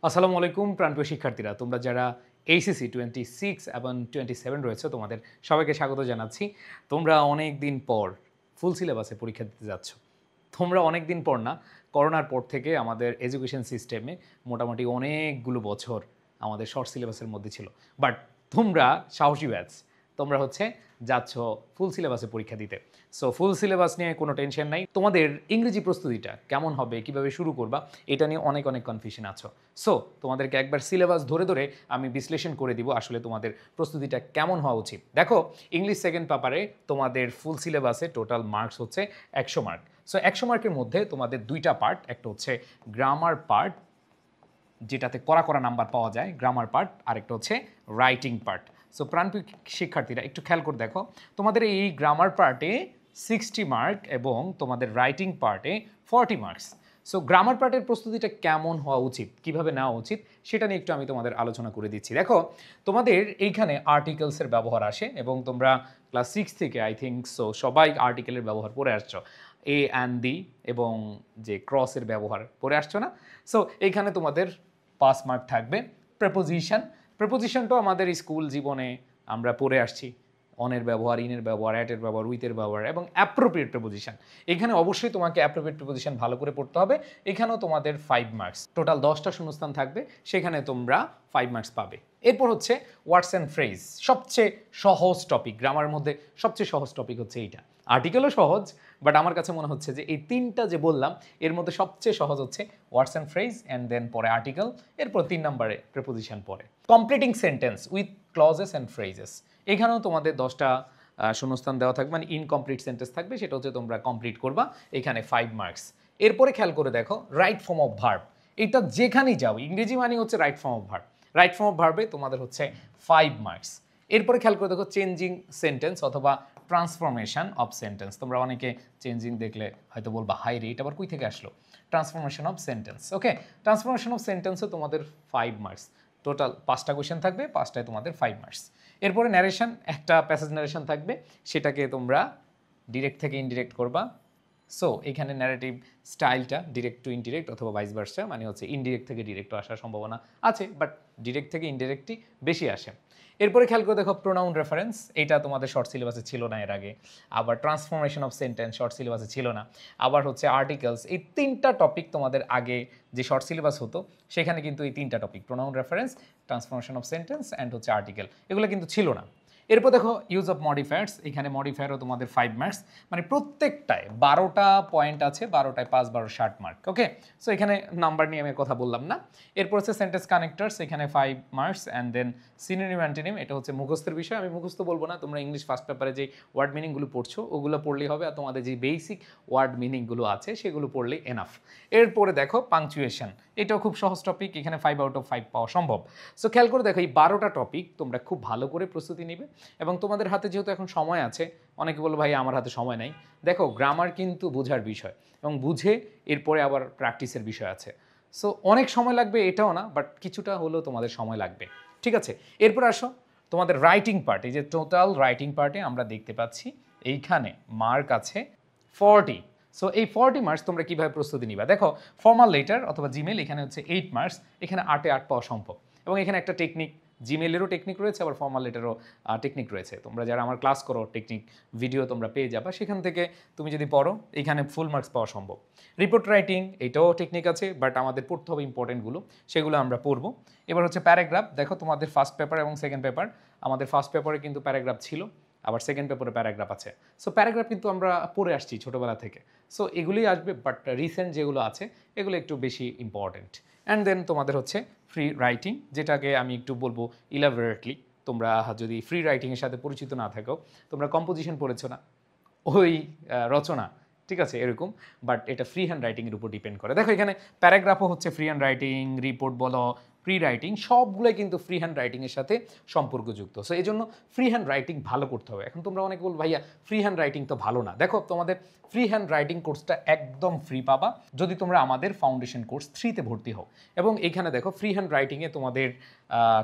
আসসালামু আলাইকুম প্রাণপ্রিয় শিক্ষার্থীরা, তোমরা যারা এইচএসসি 26 এবং 27 রয়েছে তোমাদের সবাইকে স্বাগত জানাচ্ছি। তোমরা অনেক দিন পর ফুল সিলেবাসে পরীক্ষা দিতে যাচ্ছ। তোমরা অনেক দিন পর না, করোনার পর থেকে আমাদের এডুকেশন সিস্টেমে মোটামুটি অনেকগুলো বছর আমাদের শর্ট সিলেবাসের মধ্যে ছিল। বাট তোমরা সাহসী ব্যাচ, তোমরা যাচ্ছ ফুল সিলেবাসে পরীক্ষা দিতে। সো ফুল সিলেবাস নিয়ে কোনো টেনশন নাই। তোমাদের ইংরেজি প্রস্তুতিটা কেমন হবে, কিভাবে শুরু করবা, এটা নিয়ে অনেক কনফিউশন আছো। সো তোমাদেরকে একবার সিলেবাস ধরে ধরে আমি বিশ্লেষণ করে দিব আসলে তোমাদের প্রস্তুতিটা কেমন হওয়া উচিত। দেখো, ইংলিশ সেকেন্ড পেপারে তোমাদের ফুল সিলেবাসে টোটাল মার্কস হচ্ছে 100 মার্ক। সো 100 মার্কের মধ্যে তোমাদের দুইটা পার্ট, একটা হচ্ছে গ্রামার পার্ট যেটাতে কড়া কড়া নাম্বার পাওয়া যায়, গ্রামার পার্ট, আরেকটা হচ্ছে রাইটিং পার্ট। সো প্রাণপ্রিয় শিক্ষার্থীরা একটু খেয়াল করে দেখো, তোমাদের এই গ্রামার পার্টে 60 মার্ক এবং তোমাদের রাইটিং পার্টে 40 মার্কস। সো গ্রামার পার্টের প্রস্তুতিটা কেমন হওয়া উচিত, কিভাবে নেওয়া উচিত, সেটা নিয়ে একটু আমি তোমাদের আলোচনা করে দিচ্ছি। দেখো, তোমাদের এইখানে আর্টিকেলসের ব্যবহার আসে এবং তোমরা ক্লাস 6 থেকে আই থিঙ্ক সো সবাই আর্টিকেলের ব্যবহার পড়ে আসছো। এ অ্যান্ড দি এবং যে ক্রসের ব্যবহার পড়ে আসছো না? সো এইখানে তোমাদের 5 মার্ক থাকবে। প্রেপোজিশনটাও আমাদের স্কুল জীবনে আমরা পড়ে আসছি। অনের ব্যবহার, ইনের ব্যবহার, অ্যাটের ব্যবহার, উইথের ব্যবহার এবং অ্যাপ্রোপ্রিয়েট প্রেপোজিশন। এখানে অবশ্যই তোমাকে অ্যাপ্রোপ্রিয়েট প্রেপোজিশন ভালো করে পড়তে হবে। এখানেও তোমাদের 5 মার্কস, টোটাল 10টা শূন্যস্থান থাকবে, সেখানে তোমরা 5 মার্কস পাবে। এরপর হচ্ছে ওয়ার্ডস অ্যান্ড ফ্রেজ, সবচেয়ে সহজ টপিক। গ্রামারের মধ্যে সবচেয়ে সহজ টপিক হচ্ছে এইটা। আর্টিকেলও সহজ, বাট আমার কাছে মনে হচ্ছে যে এই তিনটা যে বললাম এর মধ্যে সবচেয়ে সহজ হচ্ছে words and phrase, and then পরে আর্টিকেল, এরপর 3 নম্বরে প্রেপোজিশন পড়ে। Completing sentence with clauses and phrases, এখানেও তোমাদের 10টা শূন্যস্থান দেওয়া থাকবে, মানে ইনকমপ্লিট সেন্টেন্স থাকবে, সেটা হচ্ছে তোমরা কমপ্লিট করবা, এখানে 5 মার্কস। এরপরে খেয়াল করে দেখো রাইট ফর্ম অফ ভার্ব, এটা যেখানেই যাও ইংরেজি মানে হচ্ছে right form of verb. Right form of ভার্বে তোমাদের হচ্ছে 5 মার্কস। এরপরে খেয়াল করে দেখো চেঞ্জিং সেন্টেন্স অথবা ট্রান্সফরমেশন অফ সেন্টেন্স। তোমরা অনেকে চেঞ্জিং দেখলে হয়তো বলবা হাই রে, এটা আবার কই থেকে আসলো? Transformation of sentence. Okay, transformation of সেন্টেন্সও তোমাদের 5 মার্কস। টোটাল 5টা কোয়েশ্চেন থাকবে, 5টায় তোমাদের 5 মার্কস। এরপরে ন্যারেশন, একটা প্যাসেজ ন্যারেশন থাকবে, সেটাকে তোমরা ডিরেক্ট থেকে ইনডিরেক্ট করবা। সো এখানে ন্যারেটিভ স্টাইলটা ডিরেক্ট টু ইনডিরেক্ট অথবা ভাইস ভার্সা, মানে হচ্ছে ইনডিরেক্ট থেকে ডিরেক্ট আসার সম্ভাবনা আছে, বাট ডিরেক্ট থেকে ইনডিরেক্টই বেশি আসে। এরপরে খেয়াল করে দেখো প্রোনাউন রেফারেন্স, এটা তোমাদের শর্ট সিলেবাসে ছিল না এর আগে। আবার ট্রান্সফরমেশন অফ সেন্টেন্স শর্ট সিলেবাসে ছিল না। আবার হচ্ছে আর্টিকেলস, এই 3টা টপিক তোমাদের আগে যে শর্ট সিলেবাস হতো সেখানে কিন্তু এই 3টা topic, pronoun reference, transformation of sentence and হচ্ছে আর্টিকেল, এগুলো কিন্তু ছিল না। এরপর দেখো ইউজ অফ মডিফায়ার্স, এখানে মডিফায়ারও তোমাদের 5 মার্কস, মানে প্রত্যেকটায় 12টা পয়েন্ট আছে, 12টায় 5, 12, 60 মার্ক। ওকে, সো এখানে নাম্বার নিয়ে আমি কথা বললাম না। এরপর হচ্ছে সেন্টেন্স কানেক্টার্স, এখানে 5 marks, and then synonym antonym, এটা হচ্ছে মুখস্থের বিষয়, আমি মুখস্থ বলবো না, তোমরা ইংলিশ ফার্স্ট পেপারে যে ওয়ার্ড মিনিংগুলো পড়ছো ওগুলো পড়লেই হবে, আর তোমাদের যে বেসিক ওয়ার্ড মিনিংগুলো আছে সেগুলো পড়লেই এনাফ। এরপরে দেখো পাংচুয়েশন, এটাও খুব সহজ টপিক, এখানে 5 আউট অফ 5 পাওয়া সম্ভব। সো খেয়াল করে দেখো এই 12টা টপিক তোমরা খুব ভালো করে প্রস্তুতি নেবে, এবং তোমাদের হাতে যেহেতু এখন সময় আছে, অনেকে বলো ভাই আমার হাতে সময় নাই, দেখো গ্রামার কিন্তু বোঝার বিষয়, এবং বুঝে এরপরে আবার প্র্যাকটিসের বিষয় আছে। সো অনেক সময় লাগবে এটাও না, বাট কিছুটা হলেও তোমাদের সময় লাগবে, ঠিক আছে? এরপর আসো তোমাদের রাইটিং পার্ট, এই যে টোটাল রাইটিং পার্টে আমরা দেখতে পাচ্ছি এইখানে মার্ক আছে 40। সো এই 40 মার্কস তোমরা কীভাবে প্রস্তুতি নিবা? দেখো ফর্মাল লেটার অথবা জিমেল, এখানে হচ্ছে 8 মার্কস, এখানে 8-এ 8 পাওয়া সম্ভব, এবং এখানে একটা টেকনিক, জিমেলেরও টেকনিক রয়েছে, আবার ফর্মাল লেটারও টেকনিক রয়েছে। তোমরা যারা আমার ক্লাস করো টেকনিক ভিডিও তোমরা পেয়ে যাবা, সেখান থেকে তুমি যদি পড়ো এখানে ফুল মার্কস পাওয়া সম্ভব। রিপোর্ট রাইটিং, এটাও টেকনিক আছে, বাট আমাদের পড়তে হবে ইম্পর্টেন্টগুলো, সেগুলো আমরা পড়বো। এবার হচ্ছে প্যারাগ্রাফ, দেখো তোমাদের ফার্স্ট পেপার এবং সেকেন্ড পেপার, আমাদের ফার্স্ট পেপারে কিন্তু প্যারাগ্রাফ ছিল, আবার সেকেন্ড পেপারে প্যারাগ্রাফ আছে। সো প্যারাগ্রাফ কিন্তু আমরা পড়ে আসছি ছোটোবেলা থেকে, সো এগুলোই আসবে, বাট রিসেন্ট যেগুলো আছে এগুলো একটু বেশি ইম্পর্টেন্ট। অ্যান্ড দেন তোমাদের হচ্ছে ফ্রি রাইটিং, যেটাকে আমি একটু বলবো ইলাবোরেটলি, তোমরা যদি ফ্রি রাইটিংয়ের সাথে পরিচিত না থাকো, তোমরা কম্পোজিশন পড়েছো না, ওই রচনা, ঠিক আছে, এরকম, বাট এটা ফ্রি হ্যান্ড রাইটিংয়ের উপর ডিপেন্ড করে। দেখো এখানে প্যারাগ্রাফও হচ্ছে ফ্রি হ্যান্ড রাইটিং, রিপোর্ট বলো, প্রি রাইটিং সবগুলোই কিন্তু ফ্রি হ্যান্ড রাইটিংয়ের সাথে সম্পর্কযুক্ত। সো এই জন্য ফ্রি হ্যান্ড রাইটিং ভালো করতে হবে। এখন তোমরা অনেকে বল ভাইয়া ফ্রি হ্যান্ড রাইটিং তো ভালো না। দেখো তোমাদের ফ্রি হ্যান্ড রাইটিং কোর্সটা একদম ফ্রি পাবা যদি তোমরা আমাদের ফাউন্ডেশন কোর্স 3-তে ভর্তি হও। এবং এইখানে দেখো ফ্রি হ্যান্ড রাইটিংয়ে তোমাদের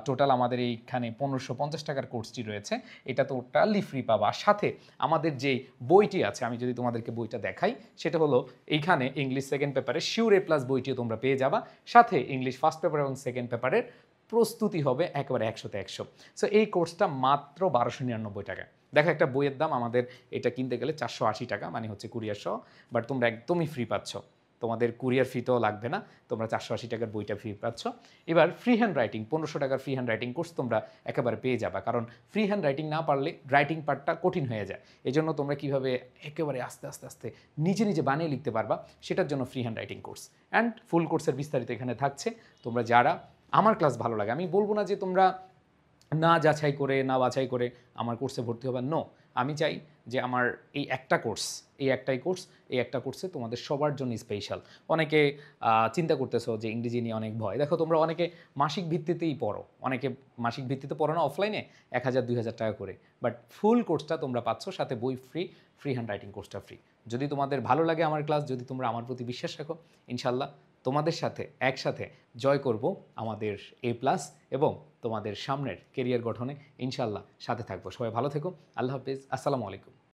টোটাল আমাদের এইখানে 1550 টাকার কোর্সটি রয়েছে, এটা টোটালি ফ্রি পাবা। সাথে আমাদের যে বইটি আছে, আমি যদি তোমাদেরকে বইটা দেখাই, সেটা হলো এইখানে ইংলিশ সেকেন্ড পেপারে শিওর A+ বইটিও তোমরা পেয়ে যাবা। সাথে ইংলিশ ফার্স্ট পেপার এবং সেকেন্ড পেপারের প্রস্তুতি হবে একেবারে 100-তে 100। সো এই কোর্সটা মাত্র 1299 টাকা। দেখো একটা বইয়ের দাম আমাদের এটা কিনতে গেলে 480 টাকা, মানে হচ্ছে কুরিয়ার সহ, বাট তোমরা একদমই ফ্রি পাচ্ছ, তোমাদের কুরিয়ার ফিতেও লাগবে না, তোমরা 480 টাকার বইটা ফ্রি পাচ্ছ। এবার ফ্রি হ্যান্ড রাইটিং 1500 টাকার ফ্রি হ্যান্ড রাইটিং কোর্স তোমরা একেবারে পেয়ে যাবা, কারণ ফ্রি হ্যান্ড রাইটিং না পারলে রাইটিং পার্টটা কঠিন হয়ে যায়। এই জন্য তোমরা কীভাবে একেবারে আস্তে আস্তে আস্তে নিজে নিজে বানিয়ে লিখতে পারবা, সেটার জন্য free hand writing course. And full কোর্সের বিস্তারিত এখানে থাকছে। তোমরা যারা আমার ক্লাস ভালো লাগে, আমি বলবো না যে তোমরা না যাচাই করে না বাছাই করে আমার কোর্সে ভর্তি হবেন, নো। আমি চাই যে আমার এই একটা কোর্স, এই একটাই কোর্স, এই একটা কোর্সে তোমাদের সবার জন্য স্পেশাল। অনেকে চিন্তা করতেছো যে ইংরেজি নিয়ে অনেক ভয়, দেখো তোমরা অনেকে মাসিক ভিত্তিতেই পড়ো, অনেকে মাসিক ভিত্তিতে পড়ো না অফলাইনে 1000-2000 টাকা করে, বাট ফুল কোর্সটা তোমরা পাচ্ছ, সাথে বই ফ্রি, ফ্রি হ্যান্ড রাইটিং কোর্সটা ফ্রি। যদি তোমাদের ভালো লাগে আমার ক্লাস, যদি তোমরা আমার প্রতি বিশ্বাস রাখো, ইনশাল্লাহ তোমাদের সাথে একসাথে জয় করব আমাদের A+ এবং তোমাদের সামনের কেরিয়ার গঠনে ইনশাল্লাহ সাথে থাকবো। সবাই ভালো থেকো, আল্লাহ হাফিজ, আসসালামু আলাইকুম।